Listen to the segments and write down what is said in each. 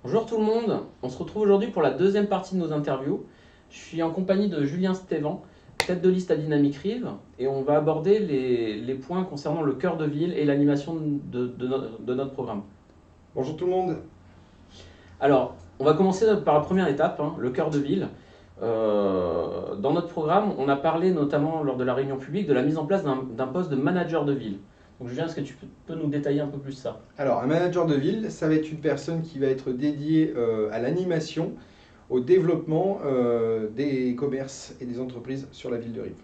Bonjour tout le monde, on se retrouve aujourd'hui pour la deuxième partie de nos interviews. Je suis en compagnie de Julien Stévan, tête de liste à Dynamic Rive, et on va aborder les points concernant le cœur de ville et l'animation de notre programme. Bonjour tout le monde. Alors, on va commencer par la première étape, le cœur de ville. Dans notre programme, on a parlé notamment lors de la réunion publique de la mise en place d'un poste de manager de ville. Donc Julien, est-ce que tu peux nous détailler un peu plus ça? Alors, un manager de ville, ça va être une personne qui va être dédiée à l'animation, au développement des commerces et des entreprises sur la ville de Rive.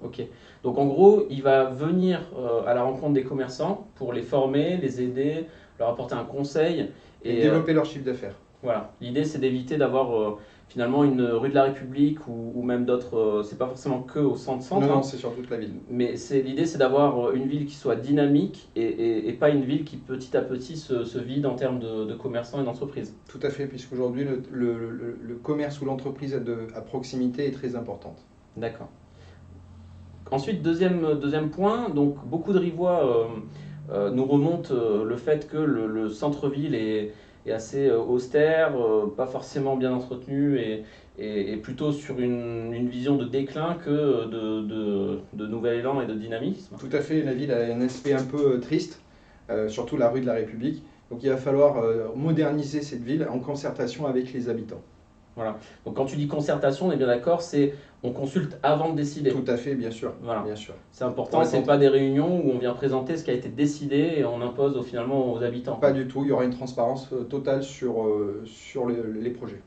Ok. Donc en gros, il va venir à la rencontre des commerçants pour les former, les aider, leur apporter un conseil. Et Et développer leur chiffre d'affaires. voilà, l'idée c'est d'éviter d'avoir finalement une rue de la République ou même d'autres. C'est pas forcément que au centre-centre, Non, non, hein, c'est sur toute la ville. mais l'idée c'est d'avoir une ville qui soit dynamique et pas une ville qui petit à petit se vide en termes de commerçants et d'entreprises. Tout à fait, puisqu'aujourd'hui, le commerce ou l'entreprise à proximité est très importante. D'accord. Ensuite, deuxième point, donc beaucoup de Rivois nous remontent le fait que le centre-ville est assez austère, pas forcément bien entretenu et plutôt sur une vision de déclin que de nouvel élan et de dynamisme. Tout à fait, la ville a un aspect un peu triste, surtout la rue de la République. Donc il va falloir moderniser cette ville en concertation avec les habitants. Voilà. Donc quand tu dis concertation, on est bien d'accord, c'est on consulte avant de décider. Tout à fait, bien sûr. Voilà. Bien sûr. C'est important, c'est pas des réunions où on vient présenter ce qui a été décidé et on impose finalement aux habitants. Pas du tout, il y aura une transparence totale sur les projets.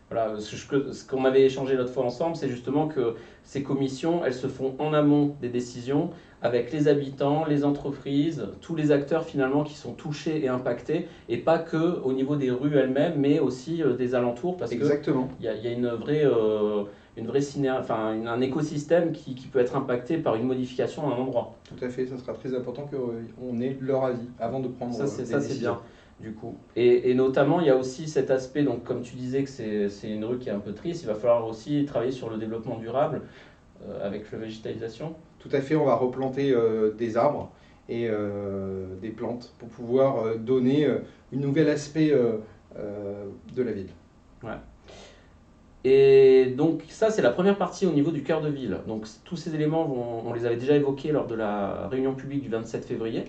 Voilà, ce qu'on avait échangé l'autre fois ensemble, c'est justement que ces commissions, elles se font en amont des décisions avec les habitants, les entreprises, tous les acteurs finalement qui sont touchés et impactés, et pas que au niveau des rues elles-mêmes, mais aussi des alentours, parce que Exactement. il y a une vraie un écosystème qui peut être impacté par une modification à un endroit. Tout à fait, ça sera très important qu'on ait leur avis avant de prendre Ça, des c'est décisions. bien, du coup. Et notamment, il y a aussi cet aspect, donc comme tu disais que c'est une rue qui est un peu triste, il va falloir aussi travailler sur le développement durable avec la végétalisation. Tout à fait, on va replanter des arbres et des plantes pour pouvoir donner un nouvel aspect de la ville. Ouais. Et donc ça, c'est la première partie au niveau du cœur de ville. Donc tous ces éléments, on les avait déjà évoqués lors de la réunion publique du 27 février.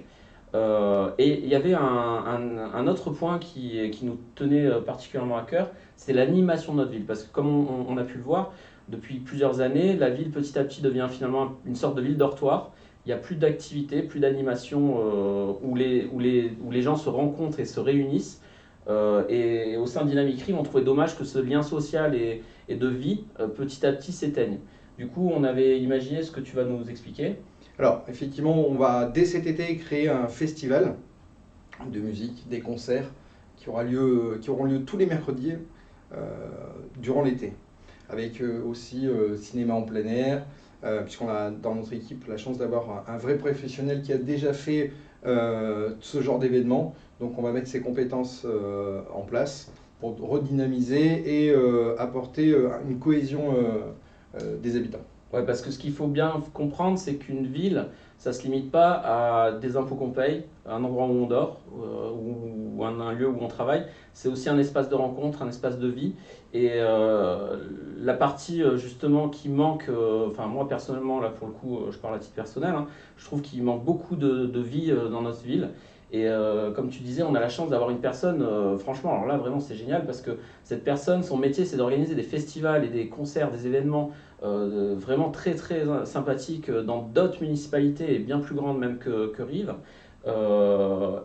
Et il y avait un autre point qui nous tenait particulièrement à cœur, c'est l'animation de notre ville. Parce que comme on a pu le voir, depuis plusieurs années, la ville petit à petit devient finalement une sorte de ville dortoir. Il n'y a plus d'activité, plus d'animation où les gens se rencontrent et se réunissent. Et au sein de Dynamic Rive, on trouvait dommage que ce lien social et de vie petit à petit s'éteigne. Du coup, on avait imaginé ce que tu vas nous expliquer. Alors, effectivement, on va dès cet été créer un festival de musique, des concerts qui auront lieu tous les mercredis durant l'été. Avec aussi cinéma en plein air, puisqu'on a dans notre équipe la chance d'avoir un vrai professionnel qui a déjà fait ce genre d'événement. Donc on va mettre ses compétences en place pour redynamiser et apporter une cohésion des habitants. Ouais, parce que ce qu'il faut bien comprendre, c'est qu'une ville, ça ne se limite pas à des impôts qu'on paye, à un endroit où on dort, ou un lieu où on travaille. C'est aussi un espace de rencontre, un espace de vie. Et la partie justement qui manque, enfin moi personnellement, là pour le coup, je parle à titre personnel, hein, je trouve qu'il manque beaucoup de vie dans notre ville. Et comme tu disais, on a la chance d'avoir une personne, franchement, alors là vraiment c'est génial parce que cette personne, son métier c'est d'organiser des festivals et des concerts, des événements vraiment très très sympathiques dans d'autres municipalités et bien plus grandes même que Rive.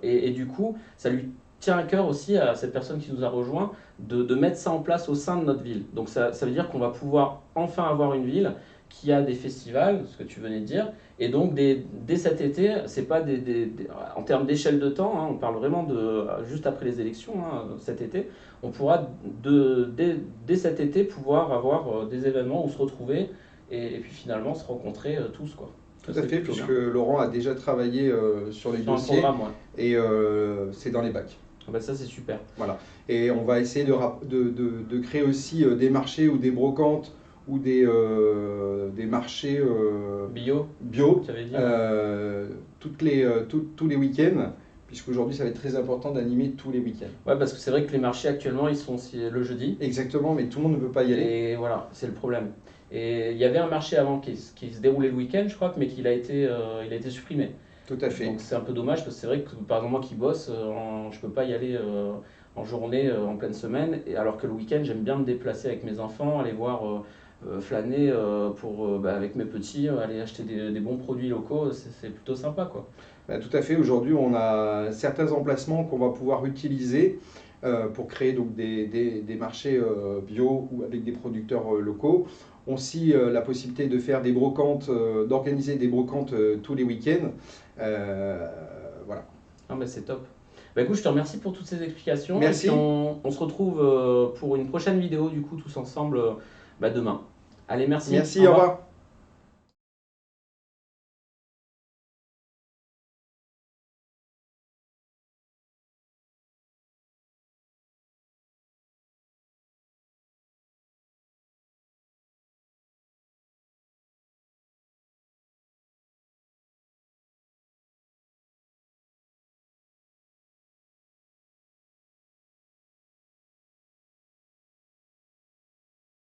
Et du coup, ça lui tient à cœur aussi à cette personne qui nous a rejoint de mettre ça en place au sein de notre ville. Donc ça veut dire qu'on va pouvoir enfin avoir une ville qui a des festivals, ce que tu venais de dire, et donc dès cet été, c'est pas en termes d'échelle de temps, hein, on parle vraiment de juste après les élections, hein, cet été, on pourra dès cet été pouvoir avoir des événements où se retrouver et puis finalement se rencontrer tous quoi. Tout Ça à serait fait, plutôt puisque bien. Laurent a déjà travaillé sur les Sur un dossiers programme, ouais. et c'est dans les bacs. Ah bah ça c'est super. Voilà. Et on va essayer de créer aussi des marchés ou des brocantes ou des marchés Bio, bio tu avais dit, ouais. tous les week-ends, puisqu'aujourd'hui, ça va être très important d'animer tous les week-ends. Ouais, parce que c'est vrai que les marchés actuellement, ils sont le jeudi. Exactement, mais tout le monde ne peut pas y aller. Et voilà, c'est le problème. Et il y avait un marché avant qui se déroulait le week-end, je crois, mais il a été supprimé. Tout à fait. Donc c'est un peu dommage parce que c'est vrai que par exemple moi qui bosse, je peux pas y aller en journée, en pleine semaine, et alors que le week-end j'aime bien me déplacer avec mes enfants, aller voir flâner avec mes petits, aller acheter des bons produits locaux, c'est plutôt sympa quoi. Bah, tout à fait. Aujourd'hui, on a certains emplacements qu'on va pouvoir utiliser pour créer donc des marchés bio ou avec des producteurs locaux. On aussi la possibilité de faire des brocantes, d'organiser des brocantes tous les week-ends. Voilà. Ah mais c'est top. Bah écoute, je te remercie pour toutes ces explications. Merci. Et puis on se retrouve pour une prochaine vidéo du coup tous ensemble demain. Allez, merci. Merci, au revoir.